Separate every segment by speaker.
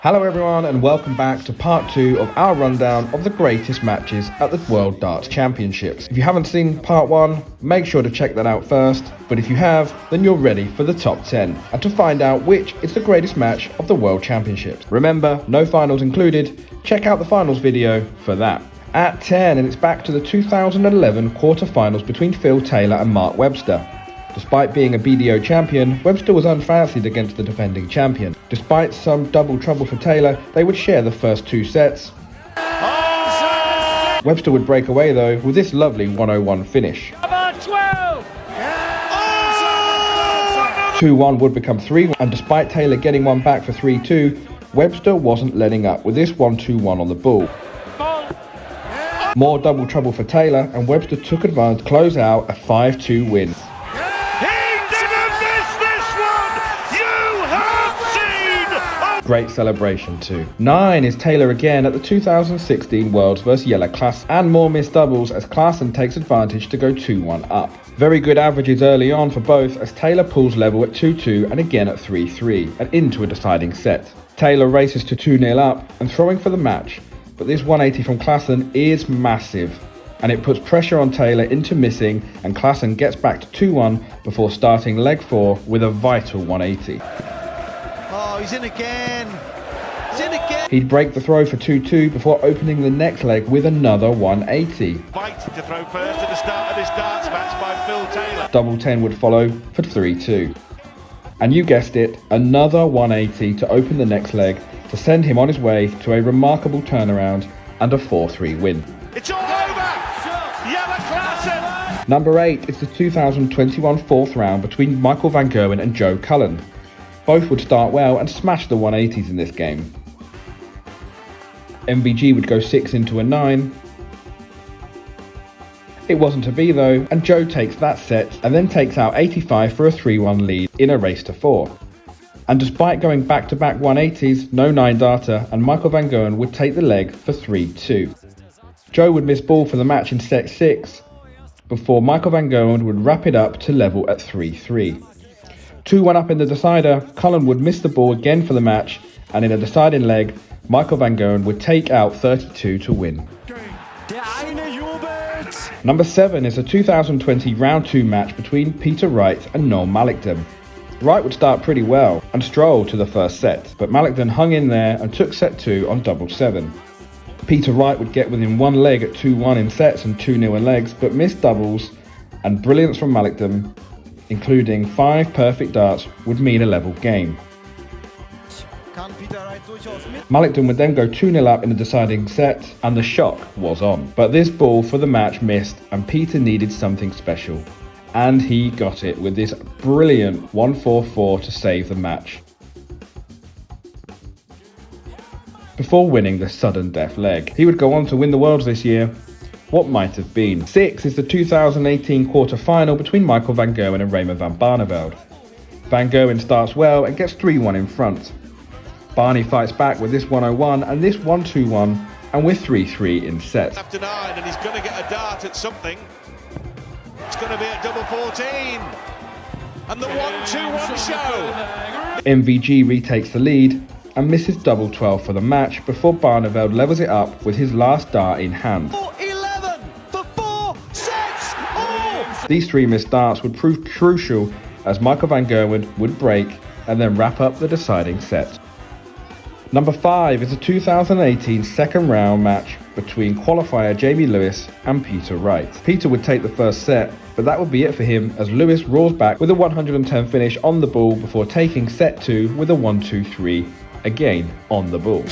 Speaker 1: Hello everyone and welcome back to part 2 of our rundown of the greatest matches at the World Darts Championships. If you haven't seen part 1, make sure to check that out first, but if you have, then you're ready for the top 10 and to find out which is the greatest match of the World Championships. Remember, no finals included, check out the finals video for that. At 10, and it's back to the 2011 quarterfinals between Phil Taylor and Mark Webster. Despite being a BDO champion, Webster was unfancied against the defending champion. Despite some double trouble for Taylor, they would share the first 2 sets. Webster would break away though with this lovely 101 finish. 2-1 would become 3-1, and despite Taylor getting one back for 3-2, Webster wasn't letting up with this 1-2-1 on the ball. More double trouble for Taylor, and Webster took advantage to close out a 5-2 win. Great celebration too. 9 is Taylor again at the 2016 Worlds vs Jelle Klaasen, and more missed doubles as Klaasen takes advantage to go 2-1 up. Very good averages early on for both as Taylor pulls level at 2-2 and again at 3-3 and into a deciding set. Taylor races to 2-0 up and throwing for the match, but this 180 from Klaasen is massive and it puts pressure on Taylor into missing, and Klaasen gets back to 2-1 before starting leg 4 with a vital 180.
Speaker 2: Oh, he's in again. He's in again.
Speaker 1: He'd break the throw for 2-2 before opening the next leg with another 180.
Speaker 2: Fighting to throw first at the start of this darts match by Phil Taylor.
Speaker 1: Double 10 would follow for 3-2. And you guessed it, another 180 to open the next leg to send him on his way to a remarkable turnaround and a 4-3 win.
Speaker 2: It's all over! Jelle Klaasen!
Speaker 1: Number 8 is the 2021 fourth round between Michael van Gerwen and Joe Cullen. Both would start well and smash the 180s in this game. MVG would go 6 into a 9. It wasn't to be though, and Joe takes that set and then takes out 85 for a 3-1 lead in a race to 4. And despite going back-to-back 180s, no 9-darter, and Michael van Gerwen would take the leg for 3-2. Joe would miss ball for the match in set 6, before Michael van Gerwen would wrap it up to level at 3-3. 2-1 up in the decider, Cullen would miss the ball again for the match, and in a deciding leg, Michael van Gerwen would take out 32 to win. Number 7 is a 2020 round 2 match between Peter Wright and Noel Mallington. Wright would start pretty well and stroll to the first set, but Mallington hung in there and took set 2 on double 7. Peter Wright would get within one leg at 2-1 in sets and 2-0 in legs, but missed doubles, and brilliance from Mallington, including 5 perfect darts, would mean a level game. Mallington would then go 2-0 up in the deciding set, and the shock was on. But this ball for the match missed, and Peter needed something special. And he got it with this brilliant 1-4-4 to save the match, before winning the sudden death leg. He would go on to win the Worlds this year. What might have been. 6 is the 2018 quarter-final between Michael van Gerwen and Raymond van Barneveld. Van Gerwen starts well and gets 3-1 in front. Barney fights back with this 101 and this 1-2-1, and we're 3-3 in sets.
Speaker 2: After 9, and he's going to get a dart at something. It's going to be a double 14. And the 1-2-1 show.
Speaker 1: MVG retakes the lead and misses double 12 for the match before Barneveld levels it up with his last dart in hand.
Speaker 2: 4-11 for 4 sets. Oh!
Speaker 1: These 3 missed darts would prove crucial as Michael van Gerwen would break and then wrap up the deciding set. Number 5 is a 2018 second round match between qualifier Jamie Lewis and Peter Wright. Peter would take the first set, but that would be it for him as Lewis roars back with a 110 finish on the ball before taking set 2 with a 1-2-3, again on the ball.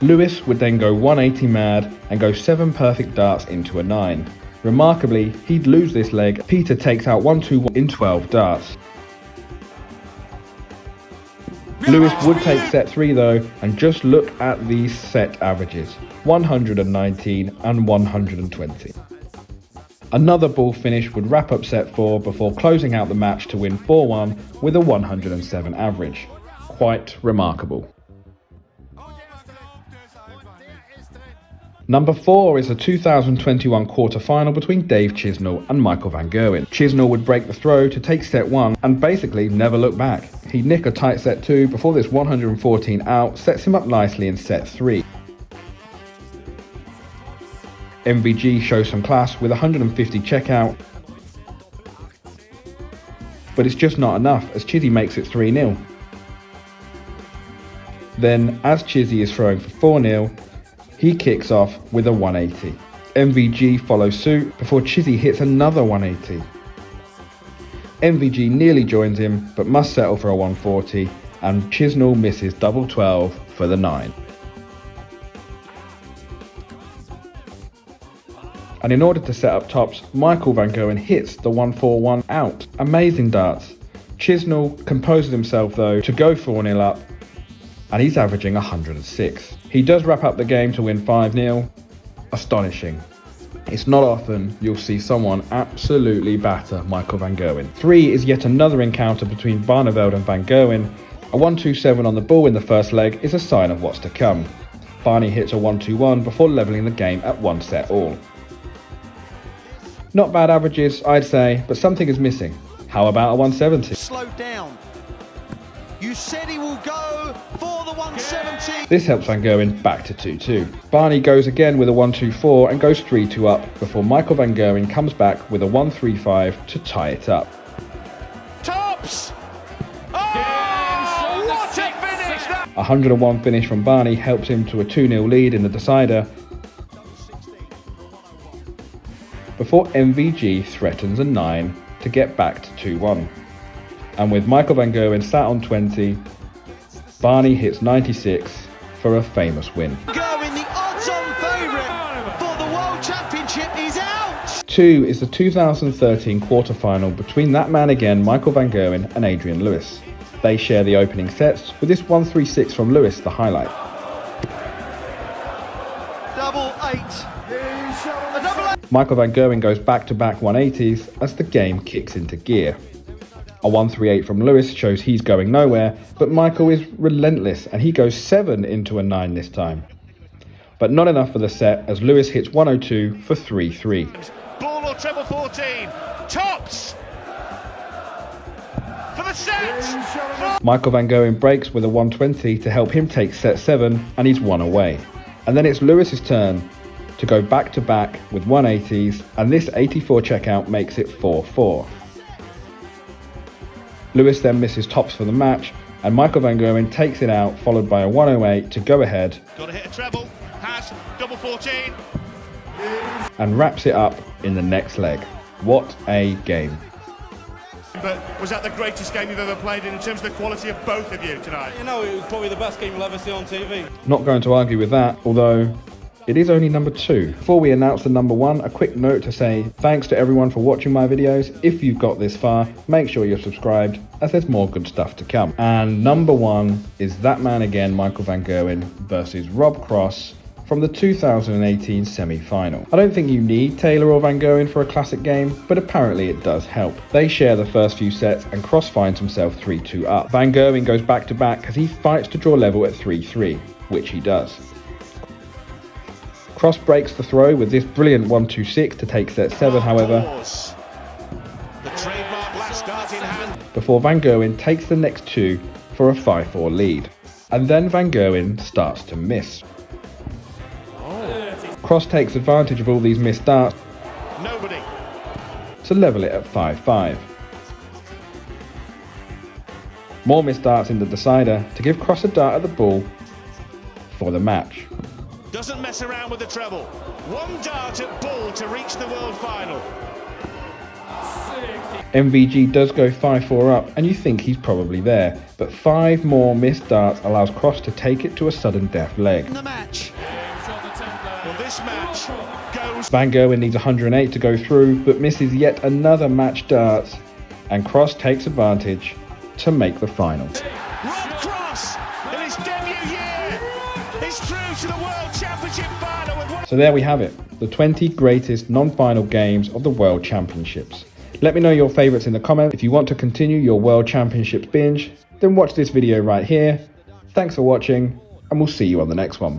Speaker 1: Lewis would then go 180 mad and go 7 perfect darts into a 9. Remarkably, he'd lose this leg. Peter takes out 1-2-1 in 12 darts. Lewis would take set 3 though, and just look at these set averages, 119 and 120. Another ball finish would wrap up set 4 before closing out the match to win 4-1 with a 107 average. Quite remarkable. Number 4 is the 2021 quarter-final between Dave Chisnall and Michael Van Gerwen. Chisnall would break the throw to take set 1 and basically never look back. He'd nick a tight set 2 before this 114 out sets him up nicely in set 3. MVG shows some class with 150 checkout, but it's just not enough as Chizzy makes it 3-0. Then, as Chizzy is throwing for 4-0, he kicks off with a 180. MVG follows suit before Chizzy hits another 180. MVG nearly joins him but must settle for a 140 and Chisnall misses double 12 for the 9. And in order to set up tops, Michael Van Gerwen hits the 141 out. Amazing darts. Chisnall composes himself though to go 4-0 up, and he's averaging 106. He does wrap up the game to win 5-0. Astonishing. It's not often you'll see someone absolutely batter Michael Van Gerwen. 3 is yet another encounter between Barneveld and Van Gerwen. A 127 on the ball in the first leg is a sign of what's to come. Barney hits a 121 before levelling the game at 1 set all. Not bad averages, I'd say, but something is missing. How about a 170?
Speaker 3: Slowed down. You said he will go for the 170.
Speaker 1: This helps Van Gerwen back to 2-2. Barney goes again with a 124 and goes 3-2 up before Michael Van Gerwen comes back with a 135 to tie it up.
Speaker 2: Tops! Oh, what a finish!
Speaker 1: A 101 finish from Barney helps him to a 2-0 lead in the decider before MVG threatens a 9 to get back to 2-1. And with Michael Van Gerwen sat on 20, Barney hits 96 for a famous win.
Speaker 3: Gerwen, the odds-on favourite for the World Championship, is out!
Speaker 1: 2 is the 2013 quarter-final between that man again, Michael Van Gerwen, and Adrian Lewis. They share the opening sets, with this 136 from Lewis the highlight.
Speaker 3: Double 8. A double 8.
Speaker 1: Michael Van Gerwen goes back-to-back 180s as the game kicks into gear. A 138 from Lewis shows he's going nowhere, but Michael is relentless and he goes 7 into a 9 this time. But not enough for the set as Lewis hits 102 for 3-3.
Speaker 2: Ball or treble 14. Tops! For the set!
Speaker 1: Michael Van Gerwen breaks with a 120 to help him take set 7 and he's 1 away. And then it's Lewis's turn to go back-to-back with 180s and this 84 checkout makes it 4-4. Lewis then misses tops for the match, and Michael Van Gerwen takes it out, followed by a 108 to go ahead.
Speaker 2: Got to hit a treble, has double 14.
Speaker 1: And wraps it up in the next leg. What a game.
Speaker 4: But was that the greatest game you've ever played in terms of the quality of both of you tonight?
Speaker 5: You know, it was probably the best game you'll ever see on TV.
Speaker 1: Not going to argue with that, although it is only number 2. Before we announce the number 1, a quick note to say thanks to everyone for watching my videos. If you've got this far, make sure you're subscribed as there's more good stuff to come. And number 1 is that man again, Michael Van Gerwen versus Rob Cross from the 2018 semi-final. I don't think you need Taylor or Van Gerwen for a classic game, but apparently it does help. They share the first few sets and Cross finds himself 3-2 up. Van Gerwen goes back to back as he fights to draw level at 3-3, which he does. Cross breaks the throw with this brilliant 126 to take set 7, however,
Speaker 2: The trademark last dart in hand.
Speaker 1: before Van Gerwen takes the next 2 for a 5-4 lead. And then Van Gerwen starts to miss. Cross takes advantage of all these missed darts
Speaker 2: Nobody.
Speaker 1: to level it at 5-5. More missed darts in the decider to give Cross a dart at the ball for the match.
Speaker 2: Doesn't mess around with the treble. One dart at ball to reach the world final.
Speaker 1: MVG does go 5-4 up and you think he's probably there, but 5 more missed darts allows Cross to take it to a sudden death leg.
Speaker 3: In the match.
Speaker 2: Well, this match goes.
Speaker 1: Van Gerwen needs 108 to go through, but misses yet another match dart, and Cross takes advantage to make the final.
Speaker 2: Rob Cross, in his debut year, is through to the World Championship final with one.
Speaker 1: So there we have it, the 20 greatest non-final games of the World Championships. Let me know your favourites in the comments. If you want to continue your World Championships binge, then watch this video right here. Thanks for watching, and we'll see you on the next one.